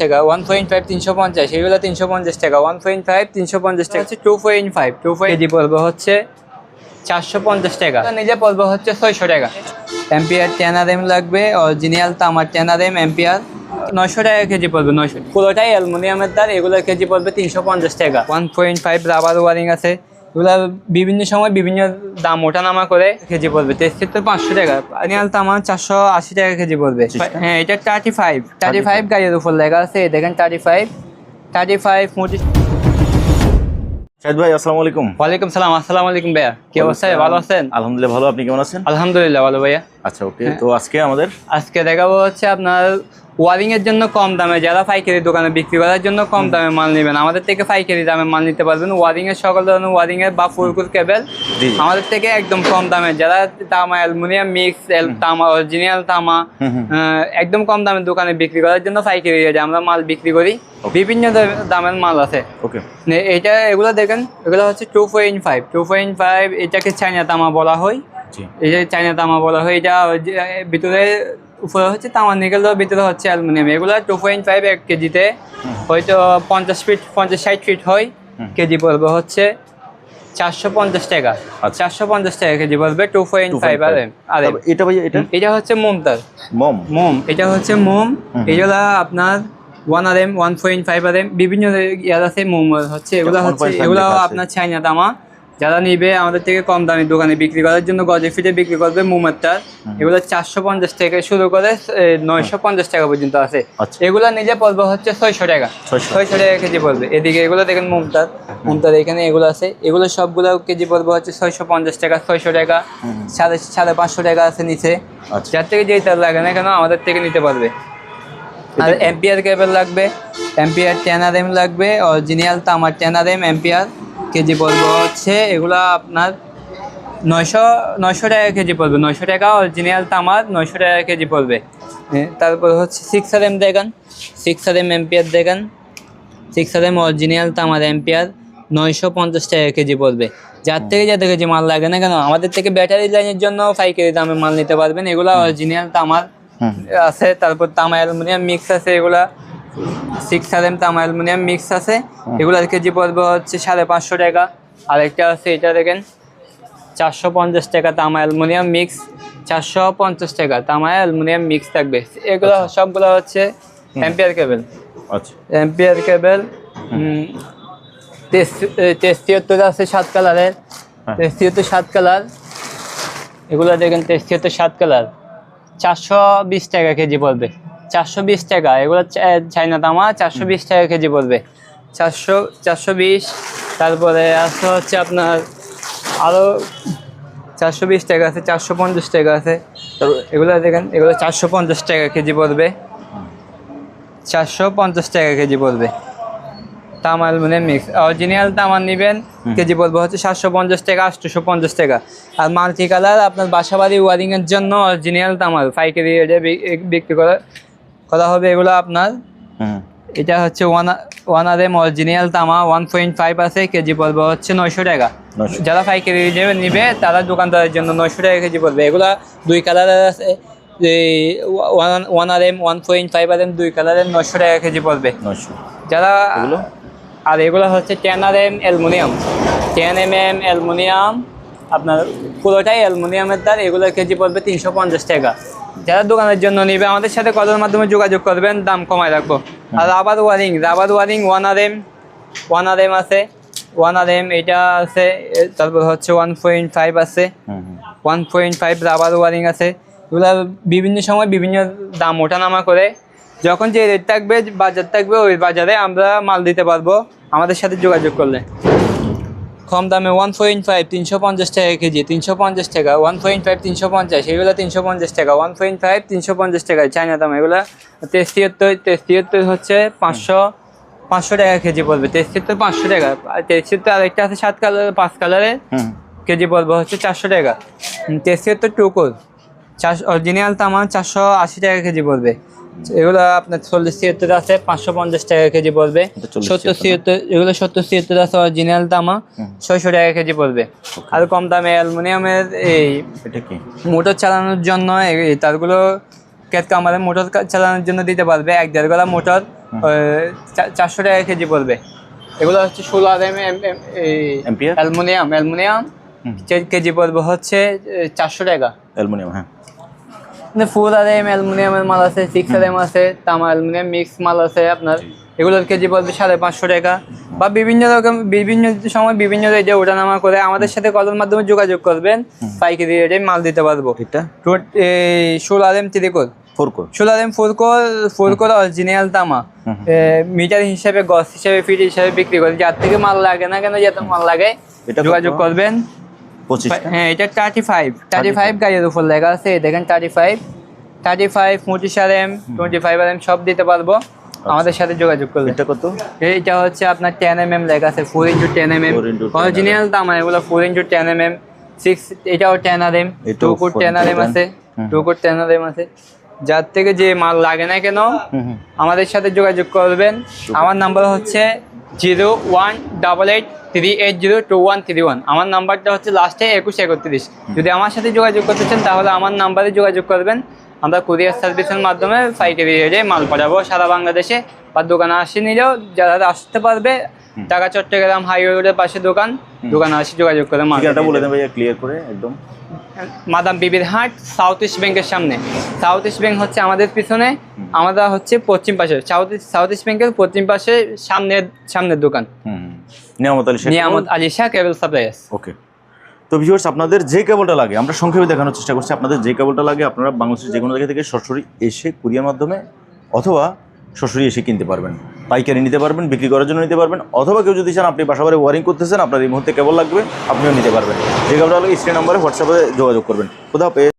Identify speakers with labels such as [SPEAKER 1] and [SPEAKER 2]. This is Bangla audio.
[SPEAKER 1] টাকা 1.5 350, এগুলো 350 টাকা 1.5 350 টাকা হচ্ছে 2.5 কেজি পড়বে হচ্ছে 450 টাকা, নিজে পড়বে হচ্ছে 600 টাকা। এম্পিয়ার 10 লাগবে, অরিজিনাল তামার 10 এম্পিয়ার 900 টাকা কেজি পড়বে। 900 পুরোটাই অ্যালুমিনিয়ামের তার, এগুলো কেজি পড়বে 350 টাকা। 1.5 রাবার ওয়ারিং আছে, এগুলো বিভিন্ন সময় বিভিন্ন দাম ওঠানামা করে, কেজি পড়বে 500 টাকা। অরিজিনাল তামা 480 টাকা কেজি পড়বে। হ্যাঁ, এটা 35 গাড়ির উপর লেখা আছে, দেখেন 35 মোটি।
[SPEAKER 2] শাহিদ ভাই, আসসালামু আলাইকুম।
[SPEAKER 1] ওয়ালাইকুম সালাম। আসসালামু আলাইকুম ভাইয়া, কি অবস্থা? ভালো আছেন?
[SPEAKER 2] আলহামদুলিল্লাহ ভালো, আপনি কেমন আছেন?
[SPEAKER 1] আলহামদুলিল্লাহ ভালো ভাইয়া।
[SPEAKER 2] আচ্ছা, ওকে। তো আজকে
[SPEAKER 1] দেখাবো হচ্ছে আপনার ওয়ারিং এর জন্য কম দামে, যারা পাইকারি দোকানে বিক্রি করার জন্য কম দামে মাল নেবেন, আমাদের থেকে পাইকারি দামে মাল নিতে পারবেন। ওয়ারিং এর সকল ধরনের ওয়ারিং এর বা ফুলকুল কেবল আমাদের থেকে একদম কম দামে, যারা তামা অ্যালুমিনিয়াম মিক্স তামা অরিজিনাল তামা একদম কম দামে দোকানে বিক্রি করার জন্য পাইকারি রেটে আমরা মাল বিক্রি করি। বিভিন্ন দামের মাল আছে। এগুলো দেখেন, এগুলো হচ্ছে 2.5 এটাকে চায়না তামা বলা হয়। এই যে চায়না তামা বলা হয়, এটা ভিতরে উপরে হচ্ছে তামা নিকেল, ভিতরে হচ্ছে অ্যালুমিনিয়াম। এগুলো 2.5 এক কেজিতে হয়তো 50-60 ফিট হয়, কেজি পড়বে হচ্ছে 450 টাকা। 450 টাকা কেজি পড়বে 2.5 আর এটা হচ্ছে মোমটার মোম, এটা হচ্ছে মোম। এগুলা আপনার 1RM 1.5 RM বিভিন্ন ইয়ার আছে মোম হচ্ছে। এগুলো আপনার চায়না তামা, যারা নিবে আমাদের থেকে কম দামি দোকানে বিক্রি করার জন্য গজে ফিটে বিক্রি করবে মোমেরটা। এগুলো 450 থেকে শুরু করে 950 টাকা পর্যন্ত আছে। এগুলো নিজে পড়বে হচ্ছে 600 টাকা 600 টাকা কেজি পড়বে। এদিকে এগুলো দেখেন মোমটার এখানে এগুলো আছে, এগুলো সবগুলো কেজি পড়বে হচ্ছে 650 টাকা 600 টাকা 550 টাকা আছে নিচে। যার থেকে যেই তার লাগে না কেন আমাদের থেকে নিতে পারবে। আর এম্পিয়ার কেবল লাগবে, এম্পিয়ার 10 লাগবে, অরিজিনাল তামার 10 এম্পিয়ার কেজি পড়বে হচ্ছে এগুলো আপনার 900 টাকা কেজি পড়বে। 900 টাকা অরিজিনাল তামার 900 টাকা কেজি পড়বে। তারপর হচ্ছে 6RM দেখেন, 6RM এম্পিয়ার দেখেন, 6RM অরিজিনাল তামার এম্পিয়ার 950 টাকা কেজি পড়বে। যার থেকে যাদের কেজি মাল লাগে না কেন আমাদের থেকে ব্যাটারি লাইনের জন্য পাইকারি দামে মাল নিতে পারবেন। এগুলো অরিজিনাল তামার আছে, তারপর তামা অ্যালুমিনিয়াম মিক্স আছে, এগুলা 6RM তামা অ্যালুমিনিয়াম মিক্স আছে, এগুলার কেজি পড়বে হচ্ছে 550 টাকা। আরেকটা আছে, এটা দেখেন 450 টাকা তামা অ্যালুমিনিয়াম মিক্স, 450 টাকা তামা অ্যালুমিনিয়াম মিক্স থাকবে। এগুলো সবগুলো হচ্ছে এম্পিয়ার কেবল। এম্পিয়ার কেবল 73 আছে 7 কালারের, 73 7 কালার। এগুলো দেখেন 73 7 কালার 420 টাকা কেজি পড়বে। 420 টাকা, এগুলো চাইনা তামা 420 টাকা কেজি পড়বে। 420। তারপরে আসতে হচ্ছে আপনার আরও 420 টাকা আছে, 450 টাকা আছে। এগুলো দেখেন, এগুলো 450 টাকা কেজি পড়বে, 450 টাকা কেজি পড়বে। তামা অ্যালুমিনিয়াম মিক্স অরিজিনাল তামা নেবেন, কেজি পড়বে হচ্ছে 750 টাকা 850 টাকা। আর মাল্টি কালার আপনার বাসাবাড়ি ওয়ারিংয়ের জন্য অরিজিনাল তামার পাইকারি রেটে বিক্রি করা হবে। এগুলো আপনার এটা হচ্ছে 1RM অরিজিনাল তামা 1.5 আছে, কেজি পড়বে হচ্ছে 900 টাকা। যারা পাইকারি নিবে তারা দোকানদারের জন্য 900 টাকা কেজি পড়বে। এগুলো 2 কালারের আছে, 1RM 1.5 RM 2 কালারের 900 টাকা কেজি পড়বে। যারা আর এগুলো হচ্ছে 10RM অ্যালুমিনিয়াম, 10mm অ্যালুমিনিয়াম আপনার পুরোটাই অ্যালুমিনিয়ামের তার, এগুলো কেজি পড়বে 350 টাকা। যারা দোকানের জন্য নিবে আমাদের সাথে কলের মাধ্যমে যোগাযোগ করবেন, দাম কমায় রাখবো। আর রাবার ওয়ারিং 1RM আছে, 1RM এটা আছে। তারপর হচ্ছে 1.5 আছে, 1.5 রাবার ওয়ারিং আছে। এগুলো বিভিন্ন সময় বিভিন্ন দাম ওঠানামা করে, যখন যে রেট থাকবে বাজার থাকবে ওই বাজারে আমরা মাল দিতে পারবো আমাদের সাথে যোগাযোগ করলে। কম দামে 1.5 350 টাকা কেজি, 350 টাকা 1.5 350, এগুলো 350 টাকা 1.5 350 টাকা চায়না দাম। এগুলো 73 হচ্ছে 500 টাকা কেজি পড়বে। 73 500 টাকা। 73 আরেকটা আছে 7 কালার 5 কালারের, কেজি পড়বে হচ্ছে 400 টাকা। 73 টুকুর অরিজিনাল তামা 480 টাকা কেজি পড়বে। এগুলো আপনার 40-73 আছে 550 টাকা কেজি পড়বে। 70-73 এগুলো 70-73 আছে অরিজিনাল তামা 600 টাকা কেজি পড়বে। আর কম দামে অ্যালুমিনিয়ামের এই মোটর চালানোর জন্য এই তারগুলো ক্যাট কামারে মোটর চালানোর জন্য দিতে পারবে। 1-1.5 গলা মোটর 400 টাকা কেজি পড়বে। এগুলো হচ্ছে 16
[SPEAKER 2] এম্পিয়ার
[SPEAKER 1] অ্যালুমিনিয়াম কেজি পড়বে হচ্ছে 400 টাকা।
[SPEAKER 2] অ্যালুমিনিয়াম, হ্যাঁ।
[SPEAKER 1] 4 অ্যালুমিনিয়ামের মাল আছে, 6 আছে, তামা অ্যালুমিনিয়াম মিক্স মাল আছে আপনার। এগুলোর কেজি পড়বে 550 টাকা। বা বিভিন্ন সময় বিভিন্ন রেটে ওঠানামা করে আমাদের সাথে কলের মাধ্যমে যোগাযোগ করবেন, পাইকারি রেটে মাল দিতে পারবো।
[SPEAKER 2] এটা
[SPEAKER 1] 16 3 কোর 16 4 কোর অরিজিনাল তামা, মিটার হিসাবে, গজ হিসাবে, ফিট হিসাবে বিক্রি করে। যার থেকে মাল লাগে না কেন, যত মাল লাগে যোগাযোগ করবেন।
[SPEAKER 2] 25,
[SPEAKER 1] হ্যাঁ, এটা 35 গাড়ির উপর লেখা আছে, দেখেন 35 25 RM সব দিতে পারবো, আমাদের সাথে যোগাযোগ করবেন।
[SPEAKER 2] এটা কত?
[SPEAKER 1] এইটা হচ্ছে আপনার 10 mm লেখা আছে, 4x10 mm অরিজিনাল তামা, এগুলো 4x10 mm 6, এটাও 10 RM, 2 কোট 10 RM আছে, 2 কোট 10 RM আছে। যার থেকে যে মাল লাগে না কেন আমাদের সাথে যোগাযোগ করবেন। আমার নাম্বার হচ্ছে 018838023131। আমার নাম্বারটা হচ্ছে লাস্টে 2131। যদি আমার সাথে যোগাযোগ করতে চান তাহলে আমার নাম্বারে যোগাযোগ করবেন। আমরা কুরিয়ার সার্ভিসের মাধ্যমে পাইকারি রেটে মাল পাঠাবো সারা বাংলাদেশে। বা দোকানে আসে নিলেও যারা আসতে পারবে, ঢাকা চট্টগ্রাম হাইওয়ে রোডের পাশে দোকানে আসে যোগাযোগ করে মাল
[SPEAKER 2] বলে দেন ভাইয়া, ক্লিয়ার করে একদম।
[SPEAKER 1] মাদাম বিবির হাট, সাউথ ইস্ট ব্যাংকের সামনে। সাউথ ইস্ট ব্যাংক হচ্ছে আমাদের পিছনে, আমরা হচ্ছে পশ্চিম পাশে। সাউথ ইস্ট ব্যাংকের পশ্চিম পাশে সামনের দোকান, নিয়ামত আলী শাহ কেবল সাপ্লাইয়ার্স।
[SPEAKER 2] ওকে। তো ভিউয়ার্স, আপনাদের যে কেবলটা লাগে আমরা সংক্ষেপে দেখানোর চেষ্টা করছি। আপনাদের যে কেবলটা লাগে আপনারা বাংলাদেশের যে কোনো জায়গা থেকে সরাসরি এসে কুরিয়ার মাধ্যমে অথবা সরাসরি এসে কিনতে পারবেন, পাইকারি নিতে পারবেন, বিক্রি করার জন্য নিতে পারবেন, অথবা কেউ যদি চান আপনি বাসাবাড়ি ওয়ারিং করতেছেন, আপনার এই মুহূর্তে কেবল লাগবে, আপনিও নিতে পারবেন। যে কেবলটা লাগে স্ক্রিন নাম্বারে হোয়াটসঅ্যাপে যোগাযোগ করবেন। খোদা হাফেজ।